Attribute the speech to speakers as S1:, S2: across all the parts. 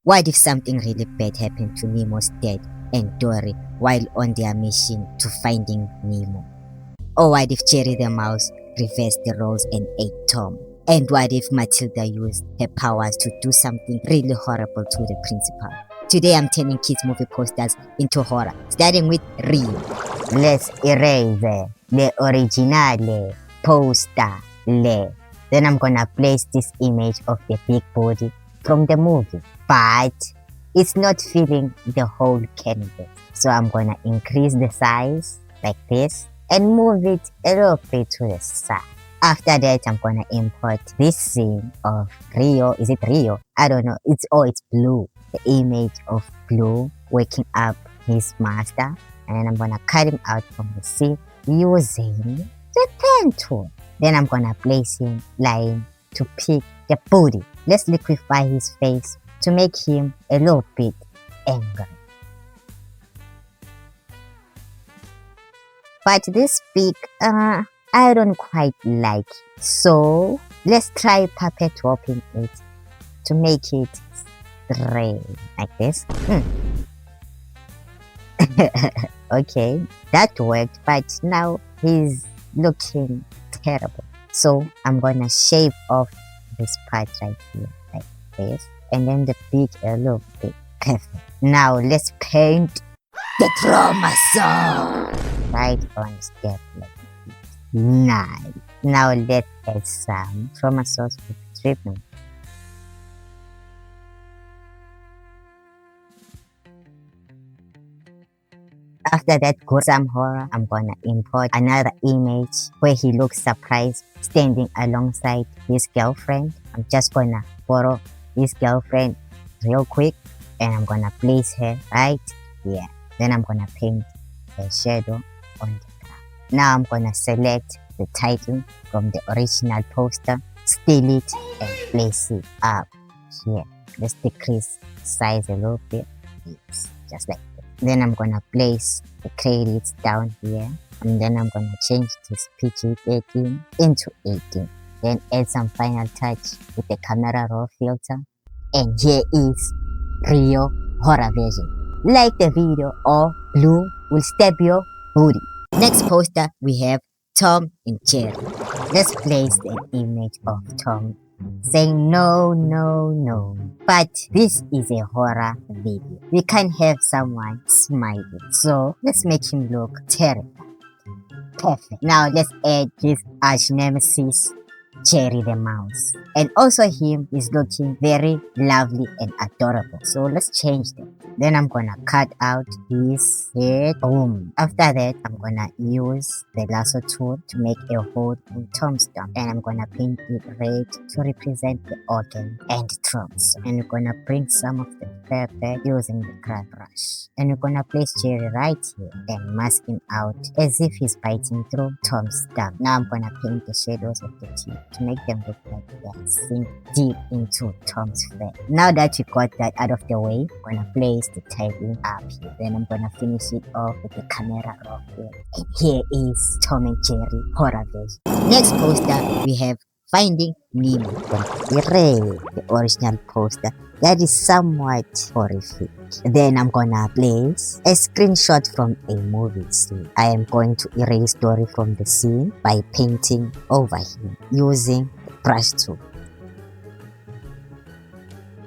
S1: What if something really bad happened to Nemo's dad and Dory while on their mission to finding Nemo? Or what if Jerry the mouse reversed the roles and ate Tom? And what if Matilda used her powers to do something really horrible to the principal? Today I'm turning kids movie posters into horror, starting with Rio. Let's erase the original poster. Then I'm gonna place this image of the big body from the movie, but it's not filling the whole canvas. So I'm gonna increase the size like this and move it a little bit to the side. After that, I'm gonna import this scene of Rio. Is it Rio? I don't know. It's Blue. The image of Blue waking up his master. And I'm gonna cut him out from the scene using the pen tool. Then I'm gonna place him lying to pick the booty. Let's liquefy his face to make him a little bit angry. But this beak, I don't quite like it. So let's try puppet whopping it to make it straight like this. Okay, that worked, but now he's looking terrible. So I'm gonna shave off this part right here like this, and then the beak a little bit. Perfect. Now let's paint the trauma zone right on step like this. Nice. Now let's add some trauma sauce with treatment. After that gruesome horror, I'm gonna import another image where he looks surprised standing alongside his girlfriend. I'm just gonna borrow his girlfriend real quick and I'm gonna place her right here. Then I'm gonna paint a shadow on the ground. Now I'm gonna select the title from the original poster, steal it and place it up here. Let's decrease the size a little bit. Yes, just like that. Then I'm gonna place the credits down here, and then I'm gonna change this PG-13 into 18. Then add some final touch with the camera raw filter. And here is Rio horror version. Like the video or Blue will stab your booty. Next poster we have Tom and Jerry. Let's place the image of Tom saying no, no, no. But this is a horror video. We can't have someone smiling. So let's make him look terrible. Perfect. Now let's add his arch nemesis, Jerry the mouse. And also him is looking very lovely and adorable. So let's change them. Then I'm gonna cut out his head. Boom. After that, I'm gonna use the lasso tool to make a hole in Tom's stomach. And I'm gonna paint it red to represent the organ and throats. And we're gonna bring some of the fur back using the craft brush. And we're gonna place Jerry right here and mask him out as if he's biting through Tom's stomach. Now I'm gonna paint the shadows of the teeth to make them look like they're sink deep into Tom's face. Now that we got that out of the way, I'm gonna place the title up here. Then I'm gonna finish it off with the camera raw here. And here is Tom and Jerry horror version. Next poster we have Finding Nemo. Erase the original poster that is somewhat horrific. Then I'm gonna place a screenshot from a movie scene. I am going to erase Dory from the scene by painting over him using the brush tool.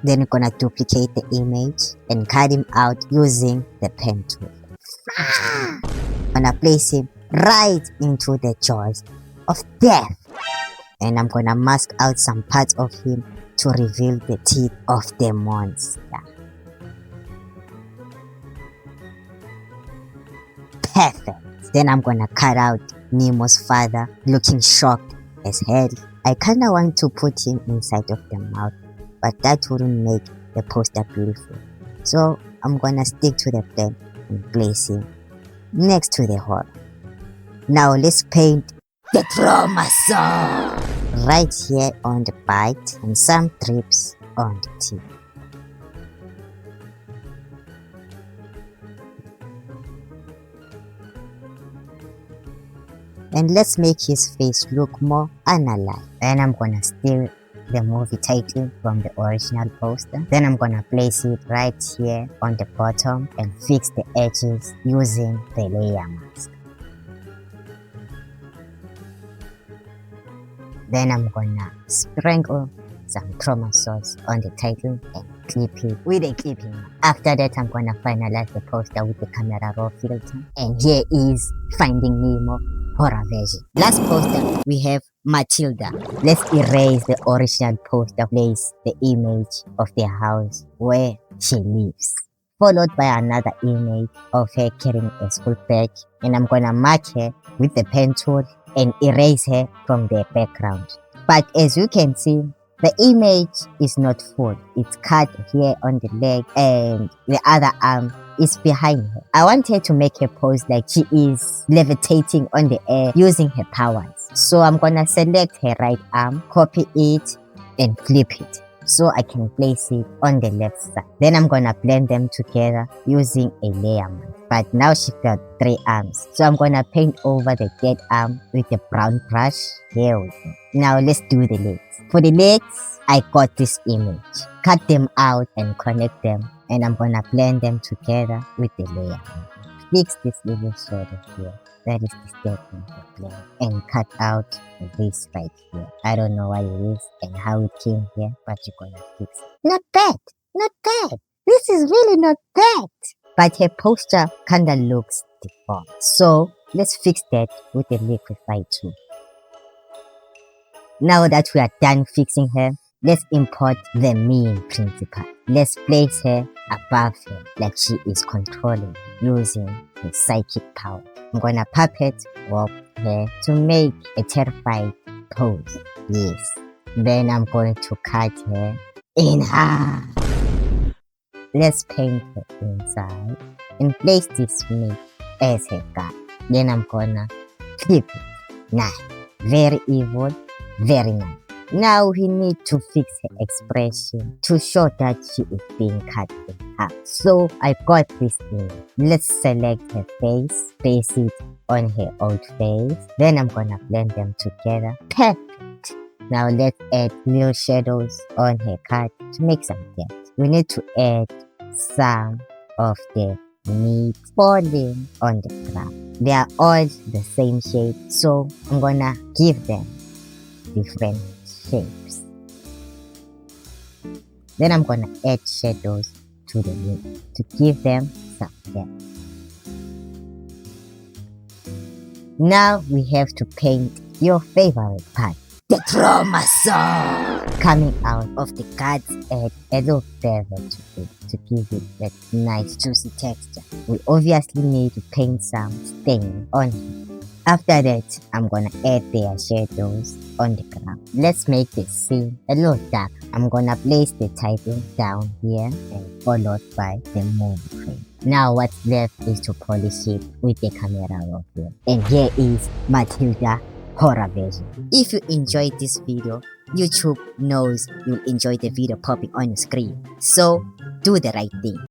S1: Then we're gonna duplicate the image and cut him out using the pen tool. I'm gonna place him right into the jaws of death. And I'm gonna mask out some parts of him to reveal the teeth of the monster. Perfect. Then I'm gonna cut out Nemo's father looking shocked as hell. I kinda want to put him inside of the mouth, but that wouldn't make the poster beautiful. So I'm gonna stick to the plan and place him next to the horror. Now let's paint the trauma zone right here on the bite and some drips on the teeth. And let's make his face look more unalive. And I'm gonna steal the movie title from the original poster. Then I'm gonna place it right here on the bottom and fix the edges using the layer mask. Then I'm gonna sprinkle some chroma sauce on the title and clip it with a clipping mark. After that, I'm gonna finalize the poster with the camera raw filter. And here is Finding Nemo horror version. Last poster, we have Matilda. Let's erase the original poster, place the image of the house where she lives, followed by another image of her carrying a school bag. And I'm gonna mark her with the pen tool and erase her from the background. But as you can see, the image is not full. It's cut here on the leg and the other arm is behind her. I want her to make her pose like she is levitating on the air using her powers. So I'm gonna select her right arm, copy it and flip it so I can place it on the left side. Then I'm gonna blend them together using a layer mask. But now she's got 3 arms. So I'm gonna paint over the dead arm with a brown brush. Here we go. Now let's do the legs. For the legs, I got this image. Cut them out and connect them. And I'm gonna blend them together with the layer. Fix this little shadow here. That is the step in the blend. And cut out this right here. I don't know what it is and how it came here, but you're gonna fix it. Not bad! Not bad! This is really not bad! But her posture kinda looks deformed. So let's fix that with the liquify tool. Now that we are done fixing her, let's import the mean principal. Let's place her above her like she is controlling using the psychic power. I'm gonna puppet walk her to make a terrified pose. Yes. Then I'm going to cut her in half. Let's paint her inside and place this meat as her guard. Then I'm gonna flip it. Nice. Very evil. Very nice. Now we need to fix her expression to show that she is being cut in half. So I got this image. Let's select her face, place it on her old face. Then I'm gonna blend them together. Perfect. Now let's add little shadows on her cut to make some depth. We need to add some of the meat falling on the ground. They are all the same shape, so I'm gonna give them different shapes. Then I'm gonna add shadows to the meat to give them some depth. Now we have to paint your favorite part, the chromosome, coming out of the guard's head, a little bevel to it to give it that nice juicy texture. We obviously need to paint some stain on it. After that, I'm gonna add their shadows on the ground. Let's make the scene a little dark. I'm gonna place the title down here and followed by the movie frame. Now what's left is to polish it with the camera raw film. And here is Matilda horror version. If you enjoyed this video, YouTube knows you'll enjoy the video popping on your screen. So do the right thing.